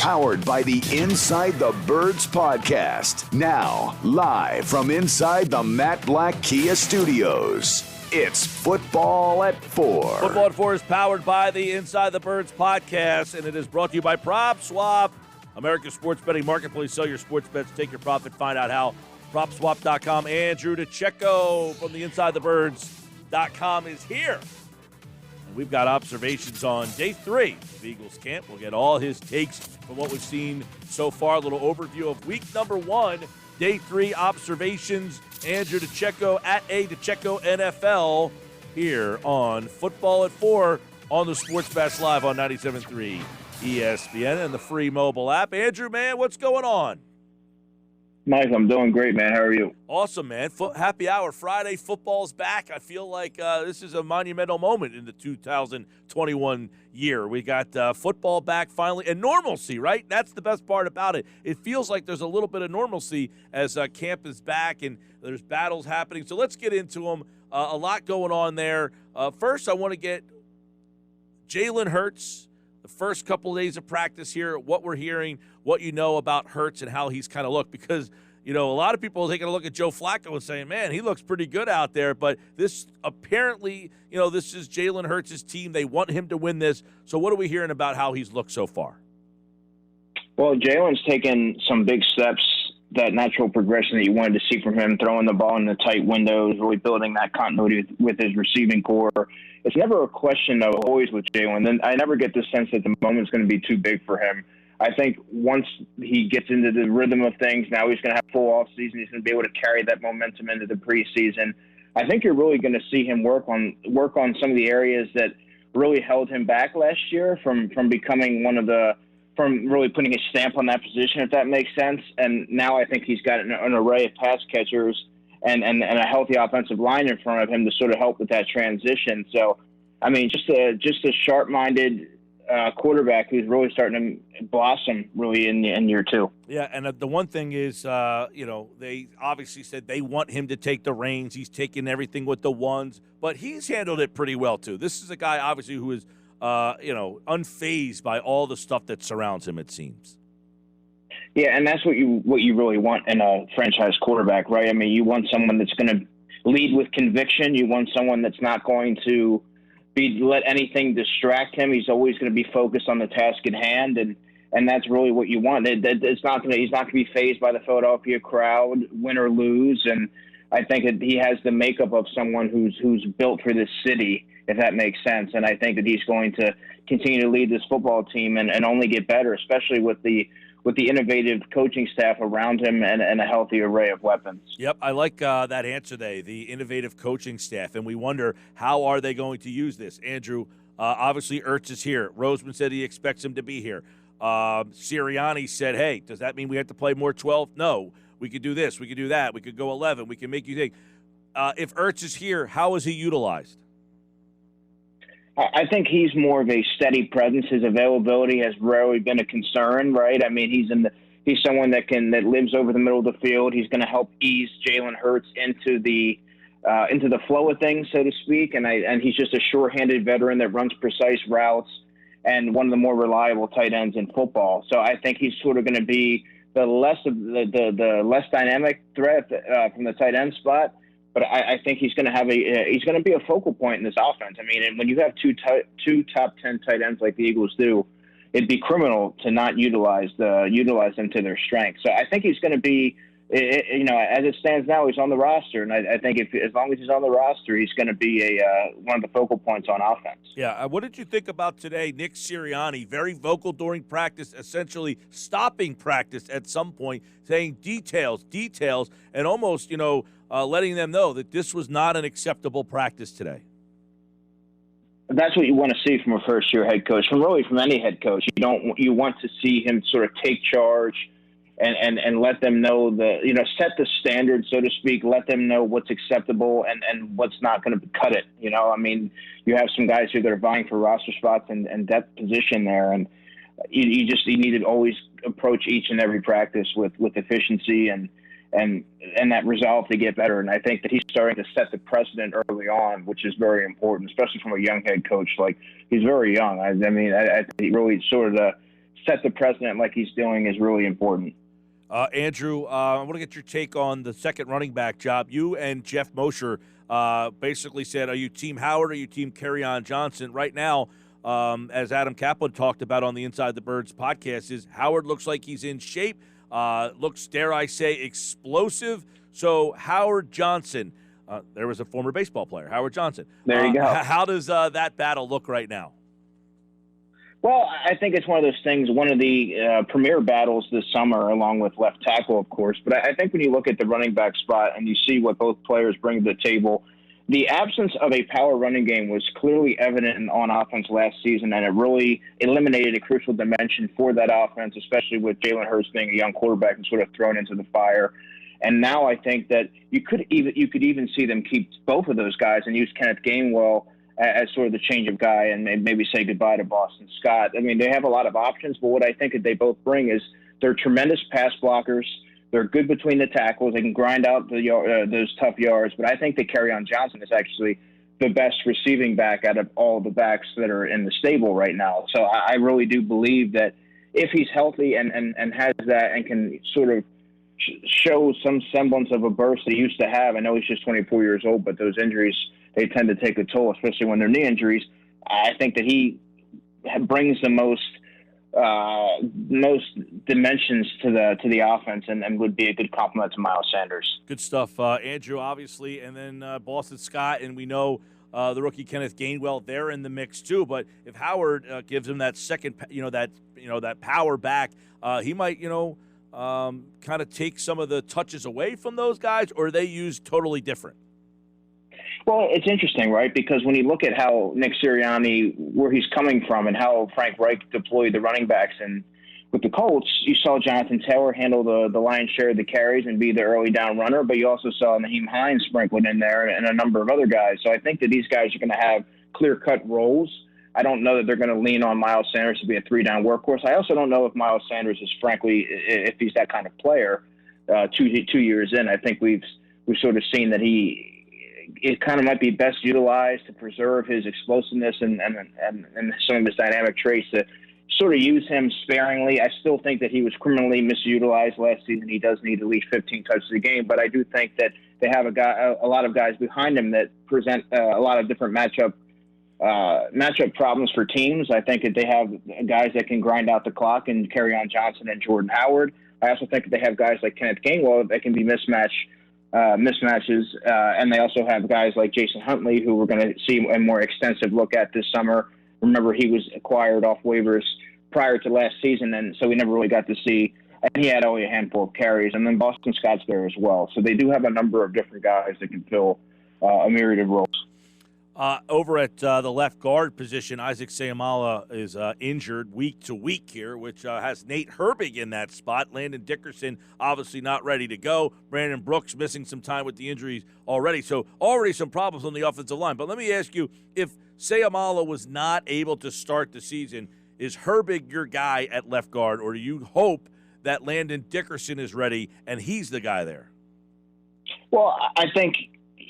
Powered by the Inside the Birds podcast. Now, live from inside the Matt Black Kia Studios. It's Football at 4. Football at 4 is powered by the Inside the Birds podcast, and it is brought to you by PropSwap, America's sports betting marketplace. Sell your sports bets, take your profit, find out how. PropSwap.com. Andrew DiCecco from the InsideTheBirds.com is here. And we've got observations on day 3 of Eagles camp. We'll get all his takes from what we've seen so far. A little overview of week number 1, day 3 observations. Andrew DiCecco at A DiCecco NFL here on Football at 4 on the Sports Bash Live on 97.3 ESPN and the free mobile app. Andrew, man, what's going on? Mike, I'm doing great, man. How are you? Awesome, man. Happy hour. Friday, football's back. I feel like this is a monumental moment in the 2021 year. We got football back finally, and normalcy, right? That's the best part about it. It feels like there's a little bit of normalcy as camp is back and there's battles happening. So let's get into them. A lot going on there. First, I want to get Jalen Hurts, the first couple of days of practice here, what we're hearing, what you know about Hurts and how he's kind of looked. Because, you know, a lot of people are taking a look at Joe Flacco and saying, man, he looks pretty good out there. But this apparently, you know, this is Jalen Hurts' team. They want him to win this. So what are we hearing about how he's looked so far? Well, Jalen's taken some big steps, that natural progression that you wanted to see from him, throwing the ball in the tight windows, really building that continuity with his receiving core. It's never a question, though, always with Jalen. Then I never get the sense that the moment's going to be too big for him. I think once he gets into the rhythm of things, now he's going to have full off season. He's going to be able to carry that momentum into the preseason. I think you're really going to see him work on some of the areas that really held him back last year from becoming from really putting his stamp on that position, if that makes sense. And now I think he's got an array of pass catchers and a healthy offensive line in front of him to sort of help with that transition. So, I mean, just a sharp-minded quarterback who's really starting to blossom really in year 2. Yeah, and the one thing is, you know, they obviously said they want him to take the reins. He's taking everything with the ones, but he's handled it pretty well too. This is a guy obviously who is, you know, unfazed by all the stuff that surrounds him, it seems. Yeah, and that's what you really want in a franchise quarterback, right? I mean, you want someone that's going to lead with conviction. You want someone that's not going to let anything distract him. He's always going to be focused on the task at hand, and that's really what you want. He's not going to be fazed by the Philadelphia crowd, win or lose. And I think he has the makeup of someone who's built for this city, if that makes sense. And I think that he's going to continue to lead this football team and only get better, especially with the innovative coaching staff around him and a healthy array of weapons. Yep, I like that answer there, the innovative coaching staff. And we wonder, how are they going to use this? Andrew, obviously Ertz is here. Roseman said he expects him to be here. Sirianni said, hey, does that mean we have to play more 12? No. We could do this. We could do that. We could go 11. We can make you think. If Ertz is here, how is he utilized? I think he's more of a steady presence. His availability has rarely been a concern, right? I mean, he's someone that lives over the middle of the field. He's going to help ease Jalen Hurts into the flow of things, so to speak. And he's just a sure-handed veteran that runs precise routes and one of the more reliable tight ends in football. So I think he's sort of going to be the less dynamic threat from the tight end spot. But I think he's going to be a focal point in this offense. I mean, and when you have two top 10 tight ends like the Eagles do, it'd be criminal to not utilize them to their strength. So I think he's going to be, you know, as it stands now, he's on the roster, and I think as long as he's on the roster, he's going to be one of the focal points on offense. Yeah. What did you think about today? Nick Sirianni, very vocal during practice, essentially stopping practice at some point, saying details, and almost, you know, letting them know that this was not an acceptable practice today. That's what you want to see from a first-year head coach, from any head coach. You want to see him sort of take charge and let them know set the standard, so to speak. Let them know what's acceptable and what's not going to cut it. You know, I mean, you have some guys here that are vying for roster spots and depth position there, and you need to always approach each and every practice with efficiency and that resolve to get better. And I think that he's starting to set the precedent early on, which is very important, especially from a young head coach. Like, he's very young. I mean, he really sort of set the precedent like he's doing is really important. Andrew, I want to get your take on the second running back job. You and Jeff Mosher basically said, are you Team Howard or are you Team Kerryon Johnson? Right now, as Adam Kaplan talked about on the Inside the Birds podcast, is Howard looks like he's in shape, looks, dare I say, explosive. So Howard Johnson, there was a former baseball player, Howard Johnson. There you go. How does that battle look right now? Well, I think it's one of those things, one of the premier battles this summer, along with left tackle, of course. But I think when you look at the running back spot and you see what both players bring to the table, the absence of a power running game was clearly evident on offense last season, and it really eliminated a crucial dimension for that offense, especially with Jalen Hurts being a young quarterback and sort of thrown into the fire. And now I think that you could even see them keep both of those guys and use Kenneth Gainwell as sort of the change of guy and maybe say goodbye to Boston Scott. I mean, they have a lot of options, but what I think that they both bring is they're tremendous pass blockers. They're good between the tackles. They can grind out those tough yards. But I think that Kerryon Johnson is actually the best receiving back out of all the backs that are in the stable right now. So I really do believe that if he's healthy and has that and can sort of show some semblance of a burst that he used to have. I know he's just 24 years old, but those injuries, they tend to take a toll, especially when they're knee injuries. I think that he brings the most dimensions to the offense and would be a good complement to Miles Sanders. Good stuff, Andrew, obviously, and then Boston Scott, and we know the rookie Kenneth Gainwell. They're in the mix too. But if Howard gives him that second, that power back, he might, kind of take some of the touches away from those guys, or are they used totally different? Well, it's interesting, right? Because when you look at how Nick Sirianni, where he's coming from, and how Frank Reich deployed the running backs, and with the Colts, you saw Jonathan Taylor handle the lion's share of the carries and be the early down runner, but you also saw Naheem Hines sprinkled in there and a number of other guys. So I think that these guys are going to have clear-cut roles. I don't know that they're going to lean on Miles Sanders to be a three-down workhorse. I also don't know if Miles Sanders is, frankly, if he's that kind of player. 2 years in, I think we've sort of seen that it kind of might be best utilized to preserve his explosiveness and some of his dynamic traits, to sort of use him sparingly. I still think that he was criminally misutilized last season. He does need at least 15 touches a game, but I do think that they have a lot of guys behind him that present a lot of different matchup problems for teams. I think that they have guys that can grind out the clock, and Kerryon Johnson and Jordan Howard. I also think that they have guys like Kenneth Gainwell that can be mismatches, and they also have guys like Jason Huntley, who we're going to see a more extensive look at this summer. Remember, he was acquired off waivers prior to last season, and so we never really got to see, and he had only a handful of carries, and then Boston Scott's there as well. So they do have a number of different guys that can fill a myriad of roles. Over at the left guard position, Isaac Seumalo is injured week to week here, which has Nate Herbig in that spot. Landon Dickerson obviously not ready to go. Brandon Brooks missing some time with the injuries already. So already some problems on the offensive line. But let me ask you, if Seumalo was not able to start the season, is Herbig your guy at left guard, or do you hope that Landon Dickerson is ready and he's the guy there? Well, I think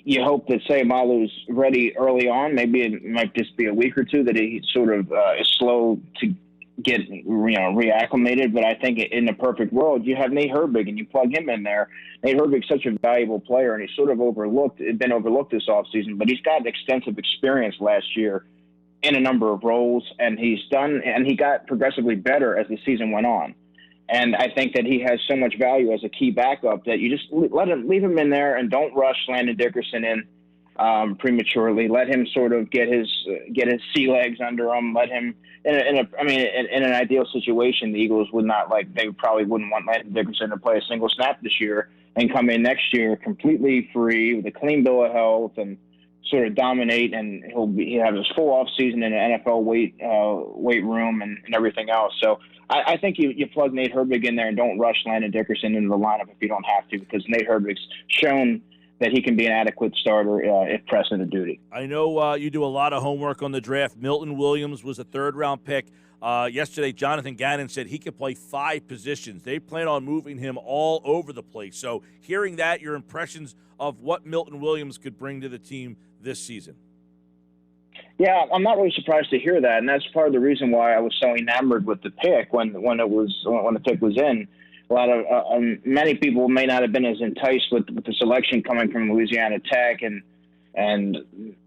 you hope that Seumalo's ready early on. Maybe it might just be a week or two that he sort of is slow to get reacclimated. But I think in the perfect world, you have Nate Herbig and you plug him in there. Nate Herbig's such a valuable player, and he's sort of been overlooked this offseason. But he's got extensive experience last year in a number of roles, and he got progressively better as the season went on. And I think that he has so much value as a key backup that you just leave him in there and don't rush Landon Dickerson in prematurely. Let him sort of get his sea legs under him. Let him in an ideal situation, the Eagles they probably wouldn't want Landon Dickerson to play a single snap this year and come in next year completely free with a clean bill of health and sort of dominate, and he'll have his full off season in an NFL weight room and everything else. So I think you plug Nate Herbig in there and don't rush Landon Dickerson into the lineup if you don't have to, because Nate Herbig's shown that he can be an adequate starter if pressed into duty. I know you do a lot of homework on the draft. Milton Williams was a third-round pick. Yesterday, Jonathan Gannon said he could play 5 positions. They plan on moving him all over the place. So hearing that, your impressions of what Milton Williams could bring to the team this season? Yeah, I'm not really surprised to hear that, and that's part of the reason why I was so enamored with the pick when the pick was in. A lot of many people may not have been as enticed with the selection coming from Louisiana Tech, and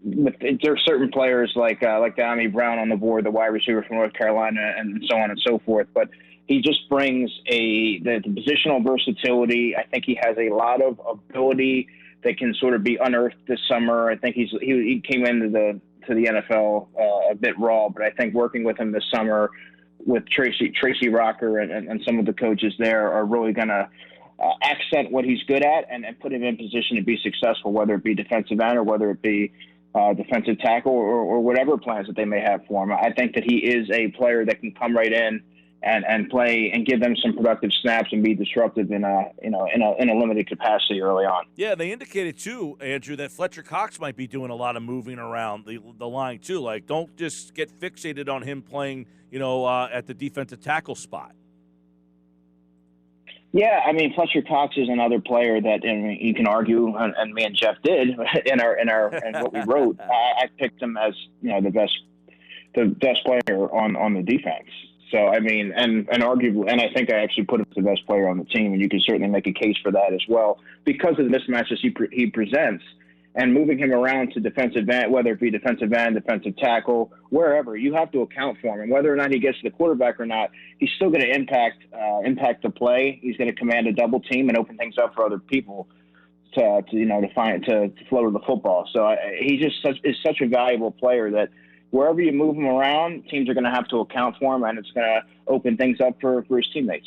there are certain players like De'Ami Brown on the board, the wide receiver from North Carolina, and so on and so forth. But he just brings the positional versatility. I think he has a lot of ability that can sort of be unearthed this summer. I think he came into the NFL a bit raw, but I think working with him this summer with Tracy Rocker and some of the coaches there are really going to accent what he's good at and put him in position to be successful, whether it be defensive end or whether it be defensive tackle or whatever plans that they may have for him. I think that he is a player that can come right in and play and give them some productive snaps and be disruptive in a limited capacity early on. Yeah, they indicated too, Andrew, that Fletcher Cox might be doing a lot of moving around the line too. Like, don't just get fixated on him playing, at the defensive tackle spot. Yeah, I mean, Fletcher Cox is another player that you can argue, and me and Jeff did in what we wrote. I picked him as the best player on the defense. So, I mean, and arguably, and I think I actually put him as the best player on the team, and you can certainly make a case for that as well because of the mismatches he presents, and moving him around to defensive end, whether it be defensive end, defensive tackle, wherever, you have to account for him. And whether or not he gets to the quarterback or not, he's still going to impact the play. He's going to command a double team and open things up for other people to flow to the football. So he just is such a valuable player that wherever you move him around, teams are going to have to account for him, and it's going to open things up for his teammates.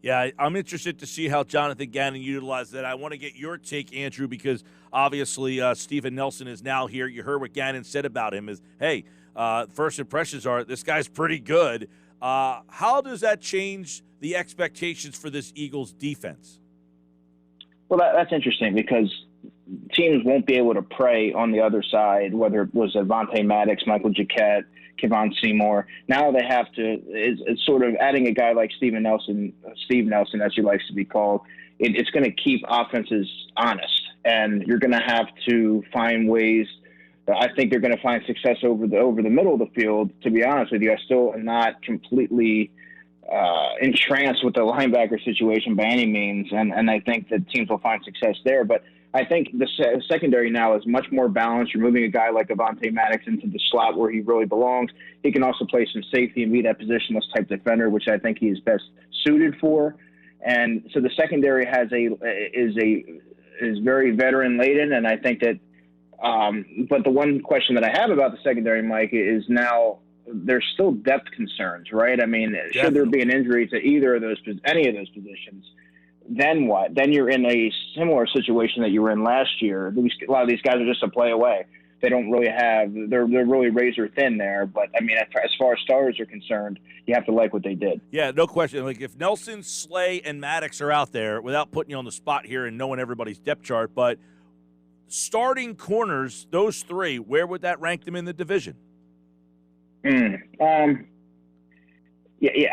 Yeah, I'm interested to see how Jonathan Gannon utilizes that. I want to get your take, Andrew, because obviously Steven Nelson is now here. You heard what Gannon said about him is, hey, first impressions are this guy's pretty good. How does that change the expectations for this Eagles defense? Well, that's interesting because teams won't be able to prey on the other side, whether it was Avonte Maddox, Michael Jacquet, Kevon Seymour. Now they have to, it's sort of adding a guy like Steve Nelson, as he likes to be called. It's going to keep offenses honest, and you're going to have to find ways. I think they're going to find success over the middle of the field. To be honest with you, I still am not completely entranced with the linebacker situation by any means, and I think that teams will find success there. But I think the secondary now is much more balanced. You're moving a guy like Avonte Maddox into the slot where he really belongs. He can also play some safety and be that positionless type defender, which I think he is best suited for. And so the secondary is very veteran laden, and I think that. But the one question that I have about the secondary, Mike, is now there's still depth concerns, right? I mean, Definitely. Should there be an injury to any of those positions? Then what? Then you're in a similar situation that you were in last year. A lot of these guys are just a play away. They don't really they're really razor thin there. But, I mean, as far as starters are concerned, you have to like what they did. Yeah, no question. Like, if Nelson, Slay, and Maddox are out there, without putting you on the spot here and knowing everybody's depth chart, but starting corners, those three, where would that rank them in the division? Yeah,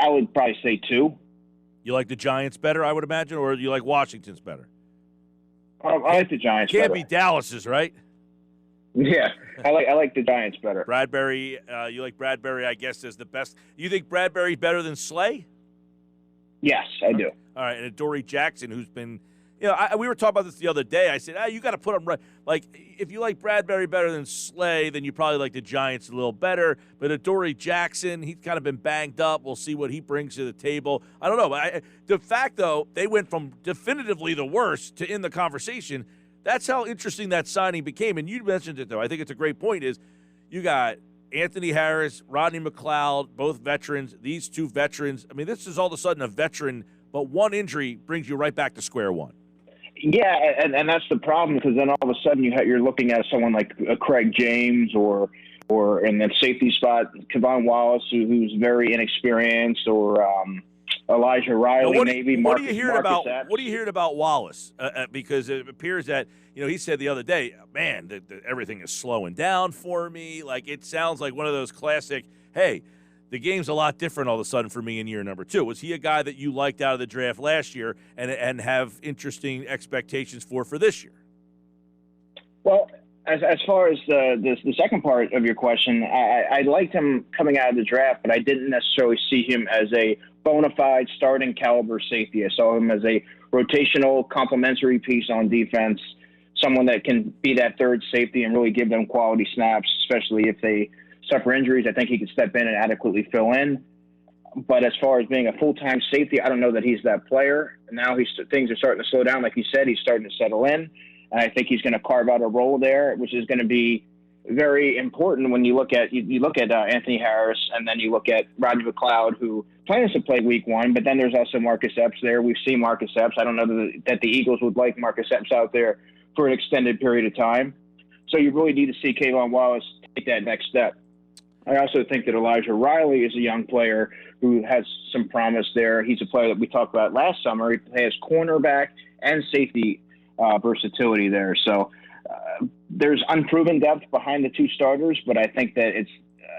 I would probably say 2. You like the Giants better, I would imagine, or you like Washington's better? I like the Giants Can't better. be Dallas's, right? Yeah, I like the Giants better. Bradbury, you like Bradbury, I guess, as the best. You think Bradbury better than Slay? Yes, I do. All right, and Adoree Jackson, who's been, we were talking about this the other day. I said, you got to put him right. Like, if you like Bradbury better than Slay, then you probably like the Giants a little better. But Adoree Jackson, he's kind of been banged up. We'll see what he brings to the table. I don't know. But the fact, though, they went from definitively the worst to in the conversation. That's how interesting that signing became. And you mentioned it, though. I think it's a great point is you got Anthony Harris, Rodney McLeod, both veterans. These two veterans. I mean, this is all of a sudden a veteran, but one injury brings you right back to square one. Yeah, and that's the problem because then all of a sudden you're looking at someone like Craig James or in that safety spot, Kevon Wallace, who's very inexperienced, or Elijah Riley, What are you hearing about Wallace? Because it appears that he said the other day, man, everything is slowing down for me. Like, it sounds like one of those classic, hey, the game's a lot different all of a sudden for me in year number 2. Was he a guy that you liked out of the draft last year and have interesting expectations for this year? Well, As far as the second part of your question, I liked him coming out of the draft, but I didn't necessarily see him as a bona fide starting caliber safety. I saw him as a rotational complementary piece on defense, someone that can be that third safety and really give them quality snaps, especially if they suffer injuries. I think he can step in and adequately fill in. But as far as being a full-time safety, I don't know that he's that player. Now things are starting to slow down. Like you said, he's starting to settle in. And I think he's going to carve out a role there, which is going to be very important when you look at Anthony Harris, and then you look at Roger McLeod, who plans to play week 1. But then there's also Marcus Epps there. We've seen Marcus Epps. I don't know that the Eagles would like Marcus Epps out there for an extended period of time. So you really need to see Kayvon Wallace take that next step. I also think that Elijah Riley is a young player who has some promise there. He's a player that we talked about last summer. He has cornerback and safety versatility there. So there's unproven depth behind the two starters, but I think that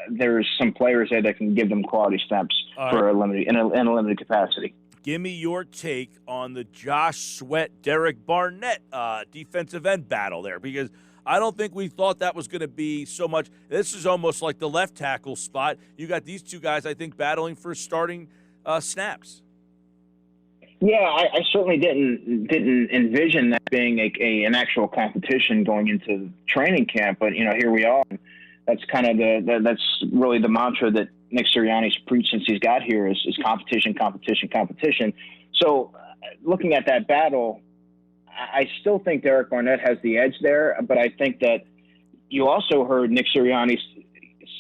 there's some players there that can give them quality snaps for a limited capacity. Give me your take on the Josh Sweat, Derek Barnett defensive end battle there, because I don't think we thought that was going to be so much. This is almost like the left tackle spot. You got these two guys, I think, battling for starting snaps. Yeah, I certainly didn't envision that being an actual competition going into training camp, but here we are. That's kind of that's really the mantra that Nick Sirianni's preached since he's got here is competition, competition, competition. So looking at that battle, I still think Derek Barnett has the edge there, but I think that you also heard Nick Sirianni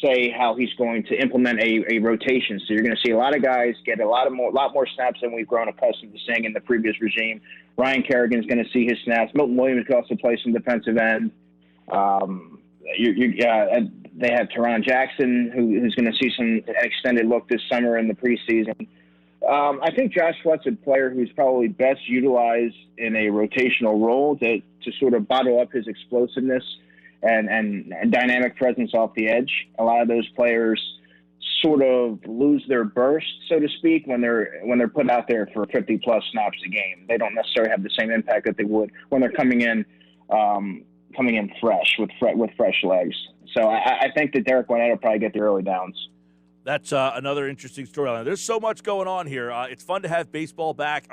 say how he's going to implement a rotation. So you're going to see a lot of guys get a lot more snaps than we've grown accustomed to seeing in the previous regime. Ryan Kerrigan's going to see his snaps. Milton Williams could also play some defensive end. They have Teron Jackson, who's going to see some extended look this summer in the preseason. I think Josh Sweat's a player who's probably best utilized in a rotational role to sort of bottle up his explosiveness and dynamic presence off the edge. A lot of those players sort of lose their burst, so to speak, when they're put out there for 50-plus snaps a game. They don't necessarily have the same impact that they would when they're coming in fresh with fresh legs. So I think that Derek Barnett will probably get the early downs. That's another interesting storyline. There's so much going on here. It's fun to have football back.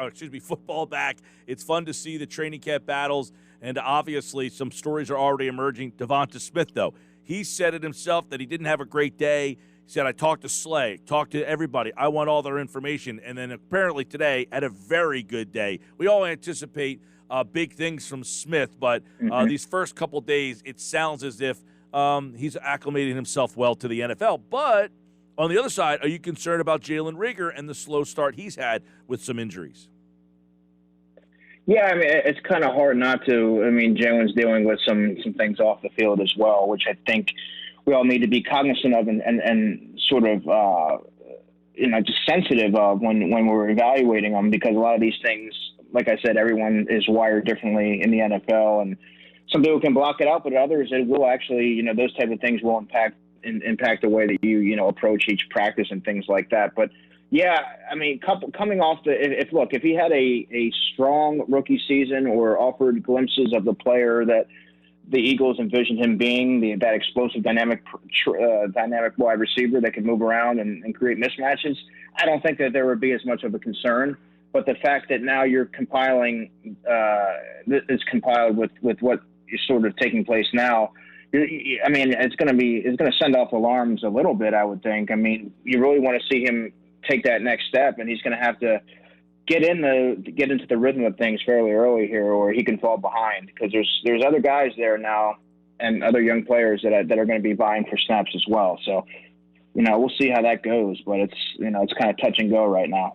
It's fun to see the training camp battles, and obviously some stories are already emerging. Devonta Smith, though, he said it himself that he didn't have a great day. He said, I talked to Slay, talked to everybody. I want all their information. And then apparently today had a very good day. We all anticipate big things from Smith, but these first couple days, it sounds as if he's acclimating himself well to the NFL. But on the other side, are you concerned about Jalen Reagor and the slow start he's had with some injuries? Yeah, I mean, it's kind of hard not to. I mean, Jalen's dealing with some things off the field as well, which I think we all need to be cognizant of and sort of, just sensitive of when we're evaluating them, because a lot of these things, like I said, everyone is wired differently in the NFL, and some people can block it out, but others, it will actually, those type of things will impact the way that you approach each practice and things like that. But yeah, I mean, coming off if he had a strong rookie season or offered glimpses of the player that the Eagles envisioned him being, that explosive dynamic wide receiver that could move around and create mismatches, I don't think that there would be as much of a concern. But the fact that now you're compiling, it's compiled with what is sort of taking place now, I mean, it's going to send off alarms a little bit, I would think. I mean, you really want to see him take that next step, and he's going to have to get into the rhythm of things fairly early here, or he can fall behind, because there's other guys there now and other young players that are going to be vying for snaps as well. So, we'll see how that goes, but it's kind of touch and go right now.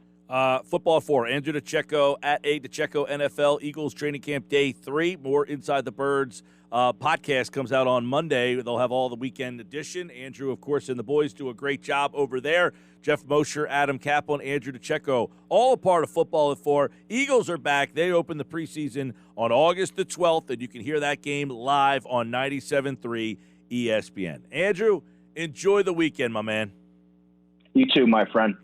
Football 4, Andrew DiCecco at DiCecco NFL, Eagles training camp day 3. More Inside the Birds podcast comes out on Monday. They'll have all the weekend edition. Andrew, of course, and the boys do a great job over there. Jeff Mosher, Adam Kaplan, Andrew DiCecco, all a part of Football at 4. Eagles are back. They open the preseason on August the 12th, and you can hear that game live on 97.3 ESPN. Andrew, enjoy the weekend, my man. You too, my friend.